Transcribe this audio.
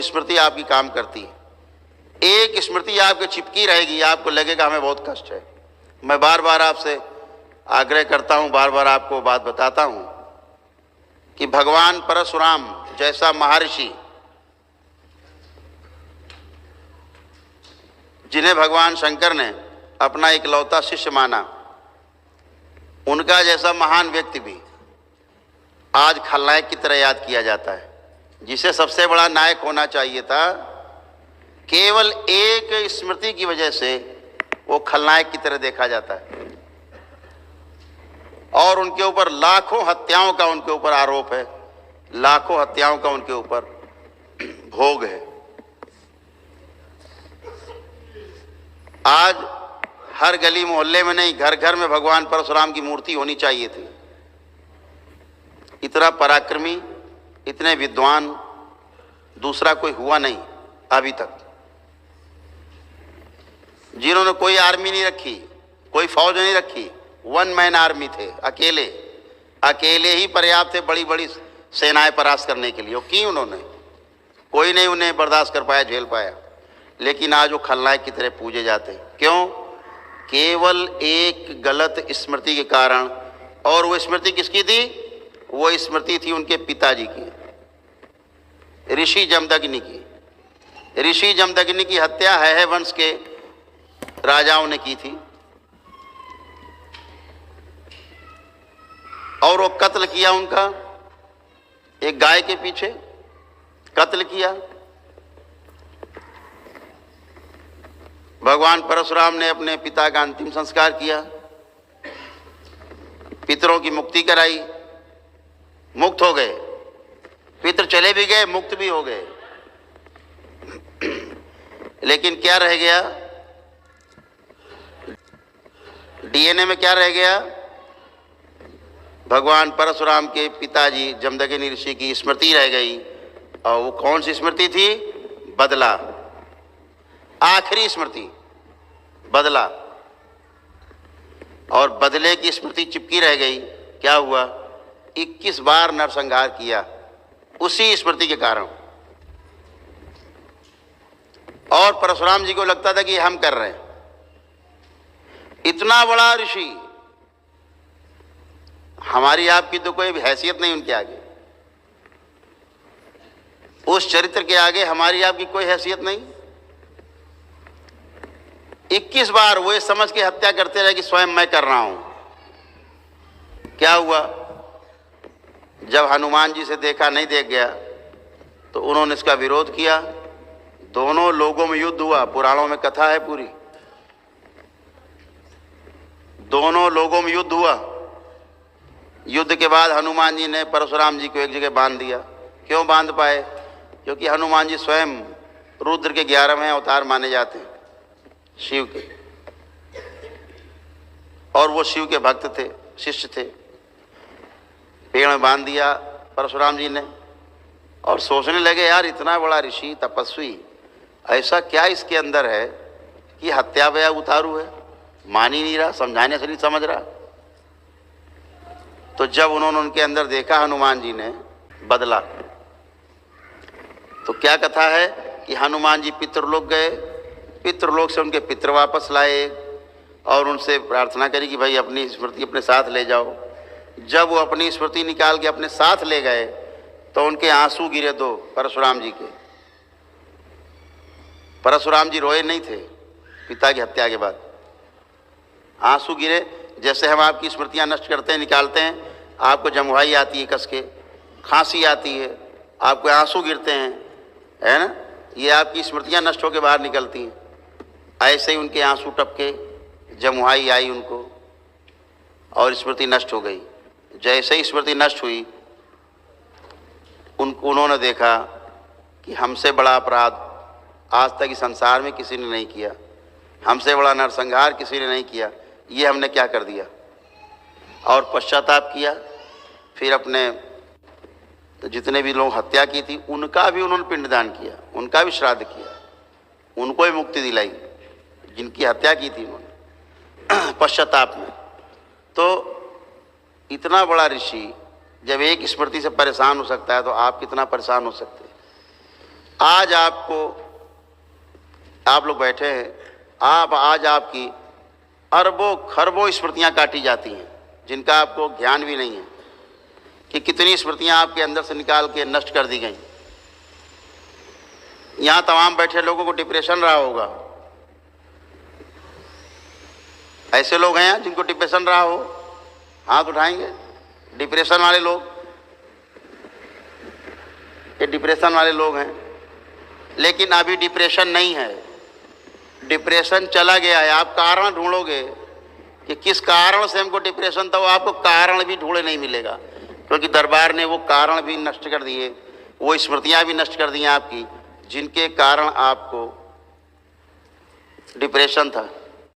स्मृति आपकी काम करती है। एक स्मृति आपके चिपकी रहेगी, आपको लगेगा हमें बहुत कष्ट है। मैं बार बार आपसे आग्रह करता हूं, बार बार आपको बात बताता हूं कि भगवान परशुराम जैसा महर्षि, जिन्हें भगवान शंकर ने अपना इकलौता शिष्य माना, उनका जैसा महान व्यक्ति भी आज खलनायक की तरह याद किया जाता है। जिसे सबसे बड़ा नायक होना चाहिए था, केवल एक स्मृति की वजह से वो खलनायक की तरह देखा जाता है और उनके ऊपर लाखों हत्याओं का उनके ऊपर आरोप है, लाखों हत्याओं का उनके ऊपर भोग है। आज हर गली मोहल्ले में नहीं, घर घर में भगवान परशुराम की मूर्ति होनी चाहिए थी। इतना पराक्रमी, इतने विद्वान दूसरा कोई हुआ नहीं अभी तक, जिन्होंने कोई आर्मी नहीं रखी, कोई फौज नहीं रखी, वन मैन आर्मी थे, अकेले अकेले ही पर्याप्त थे बड़ी बड़ी सेनाएं परास्त करने के लिए। वो की उन्होंने, कोई नहीं उन्हें बर्दाश्त कर पाया, झेल पाया। लेकिन आज वो खलनायक की तरह पूजे जाते हैं। क्यों? केवल एक गलत स्मृति के कारण। और वो स्मृति किसकी थी? वो स्मृति थी उनके पिताजी की, ऋषि जमदग्नि की। ऋषि जमदग्नि की हत्या है वंश के राजाओं ने की थी और वो कत्ल किया उनका, एक गाय के पीछे कत्ल किया। भगवान परशुराम ने अपने पिता का अंतिम संस्कार किया, पितरों की मुक्ति कराई, मुक्त हो गए। पितर चले भी गए, मुक्त भी हो गए। लेकिन क्या रह गया? डीएनए में क्या रह गया? भगवान परशुराम के पिताजी जमदग्नि ऋषि की स्मृति रह गई। और वो कौन सी स्मृति थी? बदला, आखिरी स्मृति, बदला। और बदले की स्मृति चिपकी रह गई। क्या हुआ? 21 बार नरसंहार किया उसी स्मृति के कारण। और परशुराम जी को लगता था कि हम कर रहे हैं। इतना बड़ा ऋषि, हमारी आपकी तो कोई हैसियत नहीं उनके आगे, उस चरित्र के आगे हमारी आपकी कोई हैसियत नहीं। 21 बार वो समझ के हत्या करते रहे कि स्वयं मैं कर रहा हूं। क्या हुआ? जब हनुमान जी से देखा, नहीं देख गया, तो उन्होंने इसका विरोध किया। दोनों लोगों में युद्ध हुआ, पुराणों में कथा है पूरी। दोनों लोगों में युद्ध हुआ। युद्ध के बाद हनुमान जी ने परशुराम जी को एक जगह बांध दिया। क्यों बांध पाए? क्योंकि हनुमान जी स्वयं रुद्र के 11वें अवतार माने जाते हैं, शिव के, और वो शिव के भक्त थे, शिष्य थे। पेड़ में बांध दिया परशुराम जी ने और सोचने लगे, यार इतना बड़ा ऋषि, तपस्वी, ऐसा क्या इसके अंदर है कि हत्या वया उतारू है? मान ही नहीं रहा, समझाने से नहीं समझ रहा। तो जब उन्होंने उनके अंदर देखा हनुमान जी ने, बदला। तो क्या कथा है कि हनुमान जी पितृलोक गए, पितृलोक से उनके पितृ वापस लाए और उनसे प्रार्थना करी कि भाई अपनी स्मृति अपने साथ ले जाओ। जब वो अपनी स्मृति निकाल के अपने साथ ले गए तो उनके आंसू गिरे दो परशुराम जी के। परशुराम जी रोए नहीं थे पिता की हत्या के बाद, आंसू गिरे। जैसे हम आपकी स्मृतियां नष्ट करते हैं, निकालते हैं, आपको जमुहाई आती है कस के, खांसी आती है, आपको आंसू गिरते हैं, है ना? ये आपकी स्मृतियां नष्ट होकर बाहर निकलती हैं। ऐसे ही उनके आंसू टपके, जमुहाई आई उनको और स्मृति नष्ट हो गई। जैसे ही स्मृति नष्ट हुई, उन्होंने देखा कि हमसे बड़ा अपराध आज तक इस संसार में किसी ने नहीं किया, हमसे बड़ा नरसंहार किसी ने नहीं किया, ये हमने क्या कर दिया। और पश्चाताप किया। फिर अपने जितने भी लोग हत्या की थी उनका भी उन्होंने पिंडदान किया, उनका भी श्राद्ध किया, उनको भी मुक्ति दिलाई जिनकी हत्या की थी उन्होंने पश्चाताप में। तो इतना बड़ा ऋषि जब एक स्मृति से परेशान हो सकता है तो आप कितना परेशान हो सकते हैं। आज आपको, आप लोग बैठे हैं, आज आपकी अरबों खरबों स्मृतियां काटी जाती हैं जिनका आपको ज्ञान भी नहीं है कि कितनी स्मृतियां आपके अंदर से निकाल के नष्ट कर दी गई। यहां तमाम बैठे लोगों को डिप्रेशन रहा होगा। ऐसे लोग हैं जिनको डिप्रेशन रहा हो, हाथ उठाएंगे। डिप्रेशन वाले लोग, ये डिप्रेशन वाले लोग हैं, लेकिन अभी डिप्रेशन नहीं है, डिप्रेशन चला गया है। आप कारण ढूंढोगे कि किस कारण से हमको डिप्रेशन था, वो आपको कारण भी ढूंढे नहीं मिलेगा, क्योंकि दरबार ने वो कारण भी नष्ट कर दिए, वो स्मृतियां भी नष्ट कर दी आपकी, जिनके कारण आपको डिप्रेशन था।